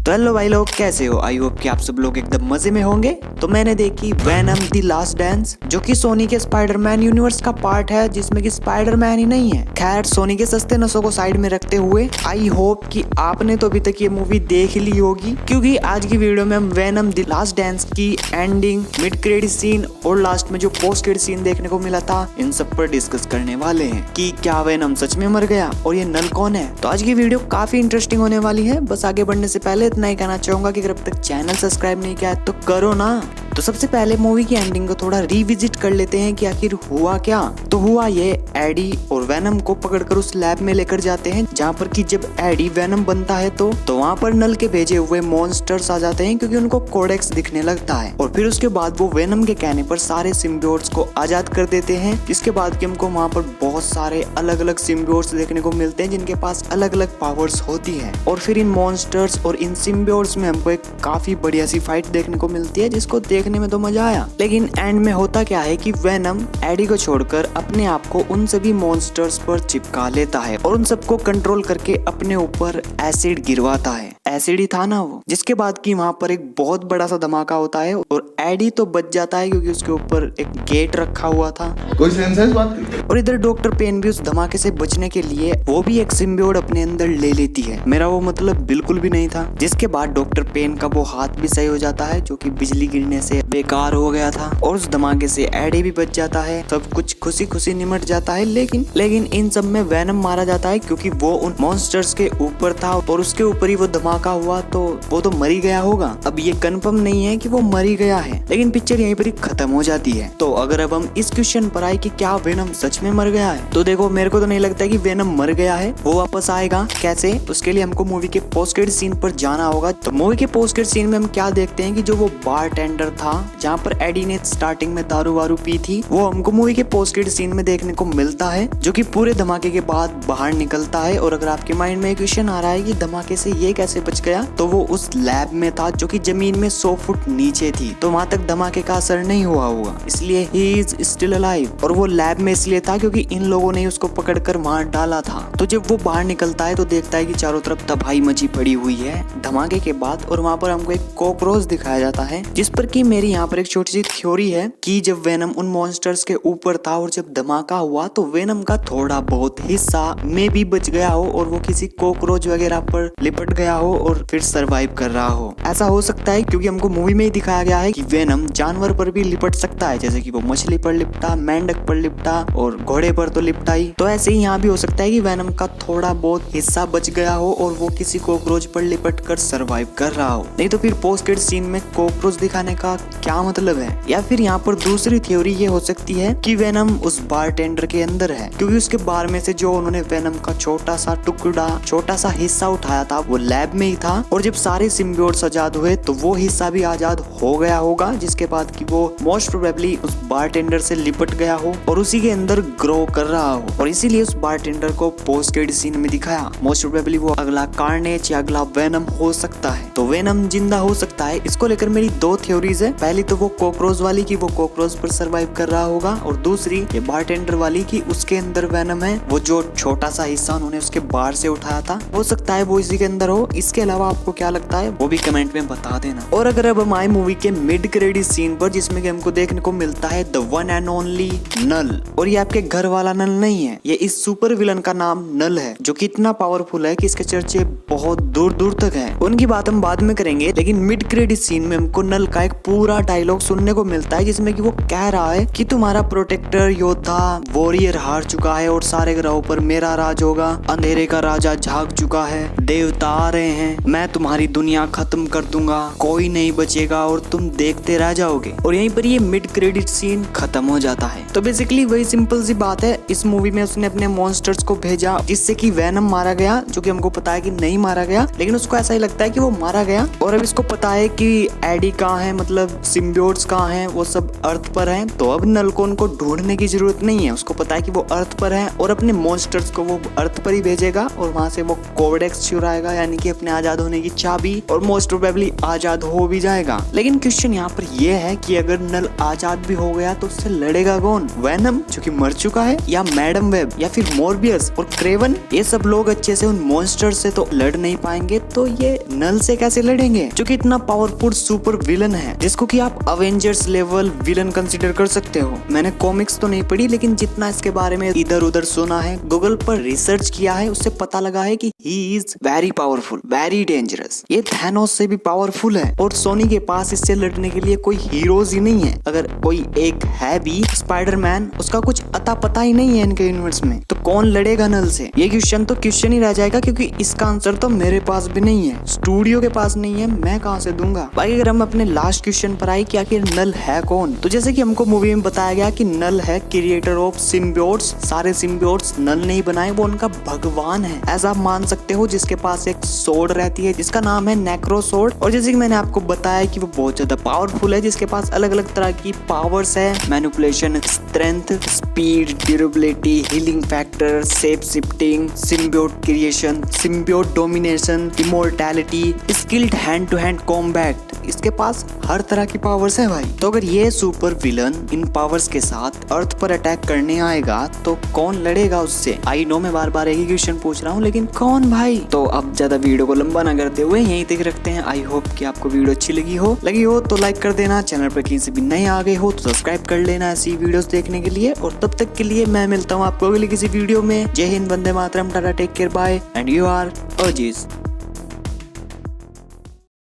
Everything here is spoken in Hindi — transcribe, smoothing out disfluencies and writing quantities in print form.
तो हेलो भाई लोग, कैसे हो? आई होप कि आप सब लोग एकदम मजे में होंगे। तो मैंने देखी वेनम द लास्ट डांस, जो कि सोनी के स्पाइडरमैन यूनिवर्स का पार्ट है, जिसमें कि स्पाइडरमैन ही नहीं है। खैर, सोनी के सस्ते नसों को साइड में रखते हुए आई होप कि आपने तो अभी तक ये मूवी देख ली होगी, क्योंकि आज की वीडियो में हम वेनम द लास्ट डांस की एंडिंग, मिड क्रेडिट सीन और लास्ट में जो पोस्ट क्रेडिट सीन देखने को मिला था, इन सब पर डिस्कस करने वाले हैं कि क्या वेनम सच में मर गया और ये नल कौन है। तो आज की वीडियो काफी इंटरेस्टिंग होने वाली है। बस आगे बढ़ने से पहले इतना ही कहना चाहूंगा कि अगर अब तक चैनल सब्सक्राइब नहीं किया है तो करो ना। तो सबसे पहले मूवी की एंडिंग को थोड़ा रिविजिट कर लेते हैं कि आखिर हुआ क्या। तो हुआ ये, एडी और वेनम को पकड़कर उस लैब में लेकर जाते हैं, जहाँ पर कि जब एडी वेनम बनता है तो वहाँ पर नल के भेजे हुए मॉन्स्टर्स आ जाते हैं, क्योंकि उनको कोडेक्स दिखने लगता है। और फिर उसके बाद वो वेनम के कहने पर सारे सिम्बियोट्स को आजाद कर देते हैं, जिसके बाद कि हमको वहाँ पर बहुत सारे अलग अलग सिम्बियोट्स देखने को मिलते हैं, जिनके पास अलग अलग पावर्स होती है। और फिर इन मॉन्स्टर्स और इन सिम्बियोट्स में हमको एक काफी बढ़िया सी फाइट देखने को मिलती है, जिसको देखने में तो मजा आया। लेकिन एंड में होता क्या है कि वेनम एडी को छोड़कर अपने आप को उन सभी मॉन्स्टर्स पर चिपका लेता है और उन सबको कंट्रोल करके अपने ऊपर एसिड गिरवाता है। एसिड ही था ना वो, जिसके बाद कि वहाँ पर एक बहुत बड़ा सा धमाका होता है और एडी तो बच जाता है, क्योंकि उसके ऊपर एक गेट रखा हुआ था। कोई सेंस है इस बात की? और इधर डॉक्टर पेन भी उस धमाके से बचने के लिए वो भी एक सिम्बियोट अपने अंदर ले लेती है। मेरा वो मतलब बिल्कुल भी नहीं था। जिसके बाद डॉक्टर पेन का वो हाथ भी सही हो जाता है, जो कि बिजली गिरने से बेकार हो गया था, और उस धमाके से एडी भी बच जाता है। सब कुछ खुशी खुशी निमट जाता है। लेकिन इन सब में वेनम मारा जाता है, क्योंकि वो उन मॉन्स्टर्स के ऊपर था और उसके ऊपर ही वो धमाका हुआ, तो वो तो मरी गया होगा। अब ये कंफर्म नहीं है कि वो मरी गया है, लेकिन पिक्चर यहीं पर ही खत्म हो जाती है। तो अगर अब हम इस क्वेश्चन पर आए कि क्या वेनम सच में मर गया है, तो देखो, मेरे को तो नहीं लगता कि वेनम मर गया है। वो वापस आएगा कैसे, उसके लिए हमको मूवी के पोस्ट क्रेडिट सीन पर जाना होगा। तो मूवी के पोस्ट क्रेडिट सीन में हम क्या देखते हैं कि जो वो बारटेंडर था, जहाँ पर एडी ने स्टार्टिंग में दारू वारू पी थी, वो हमको मूवी के पोस्ट क्रेडिट सीन में देखने को मिलता है, जो कि पूरे धमाके के बाद बाहर निकलता है। और अगर आपके माइंड में एक क्वेश्चन आ रहा है कि धमाके से ये कैसे बच गया, तो वो उस लैब में था, जो कि जमीन में 100 फुट नीचे थी, तो वहां तक धमाके का असर नहीं हुआ होगा, इसलिए ही इज स्टिल अलाइव। और वो लैब में इसलिए था क्योंकि इन लोगों ने उसको पकड़कर वहां डाला था। तो जब वो बाहर निकलता है तो देखता है कि चारों तरफ तबाही मची पड़ी हुई है धमाके के बाद, और वहां पर हमको एक कॉकरोच दिखाया जाता है, जिस पर कि मेरी यहाँ पर एक छोटी सी थ्योरी है कि जब वेनम उन मॉन्स्टर्स के ऊपर था और जब धमाका हुआ, तो वेनम का थोड़ा बहुत हिस्सा में भी बच गया हो और वो किसी कॉकरोच वगैरह पर लिपट गया हो और फिर सरवाइव कर रहा हो। ऐसा हो सकता है, क्योंकि हमको मूवी में ही दिखाया गया है कि वेनम जानवर पर भी लिपट सकता है, जैसे कि वो मछली पर लिपटा, मेंढक पर लिपटा और घोड़े पर तो लिपटा ही। तो ऐसे ही यहाँ भी हो सकता है कि वेनम का थोड़ा बहुत हिस्सा बच गया हो और वो किसी कॉकरोच पर लिपट कर सरवाइव कर रहा हो। नहीं तो फिर पोस्ट क्रेडिट सीन में कॉकरोच दिखाने का क्या मतलब है। या फिर यहाँ पर दूसरी थ्योरी ये हो सकती है कि वेनम उस बारटेंडर के अंदर है, क्योंकि उसके बार में से जो उन्होंने वेनम का छोटा सा टुकड़ा, छोटा सा हिस्सा उठाया था, वो लैब में ही था। और जब सारे सिम्बियोट्स आजाद हुए तो वो हिस्सा भी आजाद हो गया होगा, जिसके बाद कि वो मोस्ट प्रोबेबली उस बारटेंडर से लिपट गया हो और उसी के अंदर ग्रो कर रहा हो, और इसीलिए उस बारटेंडर को पोस्ट क्रेडिट सीन में दिखाया। मोस्ट प्रोबेबली वो अगला कार्नेज या अगला वेनम हो सकता है। तो वेनम जिंदा हो सकता है। इसको लेकर मेरी दो थ्योरीज है। पहली तो वो कॉकरोच वाली की वो कॉकरोच पर सरवाइव कर रहा होगा, और दूसरी ये बारटेंडर वाली की उसके अंदर वेनम है, वो जो छोटा सा हिस्सा उन्होंने उसके बाहर से उठाया था, हो सकता है वो इसी के अंदर हो। इसके अलावा आपको क्या लगता है वो भी कमेंट में बता देना। और अगर अब हम आए मूवी के मिड क्रेडिट सीन पर, जिसमें कि हमको देखने को मिलता है द वन एंड ओनली नल। और ये आपके घर वाला नल नहीं है, ये इस सुपर विलन का नाम नल है, जो कि इतना पावरफुल है कि इसके चर्चे बहुत दूर दूर तक हैं। उनकी बात हम बाद में करेंगे, लेकिन मिड क्रेडिट सीन में हमको नल का एक पूरा डायलॉग सुनने को मिलता है, जिसमें कि वो कह रहा है कि तुम्हारा प्रोटेक्टर, योद्धा, वॉरियर हार चुका है और सारे ग्रहों पर मेरा राज होगा। अंधेरे का राजा झाग चुका है, देवता आ रहे हैं, मैं तुम्हारी दुनिया खत्म कर दूंगा, कोई नहीं बचेगा और तुम देखते रह जाओगे। और यहीं पर ये मिड क्रेडिट सीन खत्म हो जाता है। तो बेसिकली वही सिंपल सी बात है। इस मूवी में उसने अपने मॉन्स्टर्स को भेजा, जिससे कि वेनम मारा गया, जो कि हमको पता है कि नहीं मारा गया, लेकिन उसको ऐसा ही लगता है कि वो मारा गया। और अब इसको पता है कि एडी कहाँ है, मतलब सिम्बियोट्स कहाँ हैं, वो सब अर्थ पर हैं। तो अब नल को उनको ढूंढने की जरूरत नहीं है। उसको पता है कि वो अर्थ पर है और अपने मॉन्स्टर्स को वो अर्थ पर ही भेजेगा और वहां से वो कोडेक्स चुराएगा, यानी कि अपने आजाद होने की चाबी और मोस्ट प्रोबेबली आजाद हो भी जाएगा। लेकिन क्वेश्चन यहाँ पर यह है कि अगर नल आजाद भी हो गया तो उससे लड़ेगा कौन? वेनम जो कि मर चुका है, या मैडम वेब, या फिर मोरबियस और क्रेवन? ये सब लोग अच्छे से उन मॉन्स्टर से तो लड़ नहीं पाएंगे, तो ये नल से कैसे लड़ेंगे जो कि इतना पावरफुल सुपर विलन है, जिसको कि आप अवेंजर्स लेवल विलन कंसीडर कर सकते हो। मैंने कॉमिक्स तो नहीं पढ़ी, लेकिन जितना इसके बारे में इधर उधर सुना है, गूगल पर रिसर्च किया है, उससे पता लगा है कि he is very powerful, very dangerous. ये थैनोस से भी पावरफुल है और सोनी के पास इससे लड़ने के लिए कोई हीरोज ही नहीं है। अगर कोई एक है भी स्पाइडरमैन, उसका कुछ अता पता ही नहीं है इनके यूनिवर्स में, तो कौन लड़ेगा नल से? ये क्वेश्चन तो क्वेश्चन ही रह जाएगा, क्योंकि इसका आंसर तो मेरे पास भी नहीं है, स्टूडियो के पास नहीं है, मैं कहां से दूंगा। बाकी अगर हम अपने लास्ट क्वेश्चन पर आए कि आखिर नल है कौन, तो जैसे कि हमको मूवी में बताया गया कि नल है क्रिएटर ऑफ सिम्बियोट्स। सारे सिम्बियोट्स नल नहीं बनाए, वो उनका भगवान है, ऐसा आप मान सकते हो, जिसके पास एक सोर्ड रहती है जिसका नाम है नेक्रो सोर्ड। और जैसे कि मैंने आपको बताया कि वो बहुत ज्यादा पावरफुल है, जिसके पास अलग अलग तरह की पावर्स है, manipulation, strength, speed, durability, healing factor, shape shifting, symbiote creation, symbiote domination, immortality, skilled hand to hand combat. इसके पास हर तरह की पावर्स है भाई। तो अगर ये सुपर विलन इन पावर्स के साथ अर्थ पर अटैक करने आएगा तो कौन लड़ेगा उससे? आई नो मैं बार बार एक ही क्वेश्चन पूछ रहा हूँ, लेकिन कौन भाई? तो अब ज्यादा वीडियो को लंबा ना करते हुए यहीं तक रखते हैं। आई होप कि आपको वीडियो अच्छी लगी हो तो लाइक कर देना, चैनल पर कहीं से भी नए आ गए हो तो सब्सक्राइब कर लेना ऐसी वीडियोस देखने के लिए। और तब तक के लिए मैं मिलता हूँ आपको अगली किसी वीडियो में। जय हिंद, वंदे मातरम, tata, take care, bye and you are Aziz.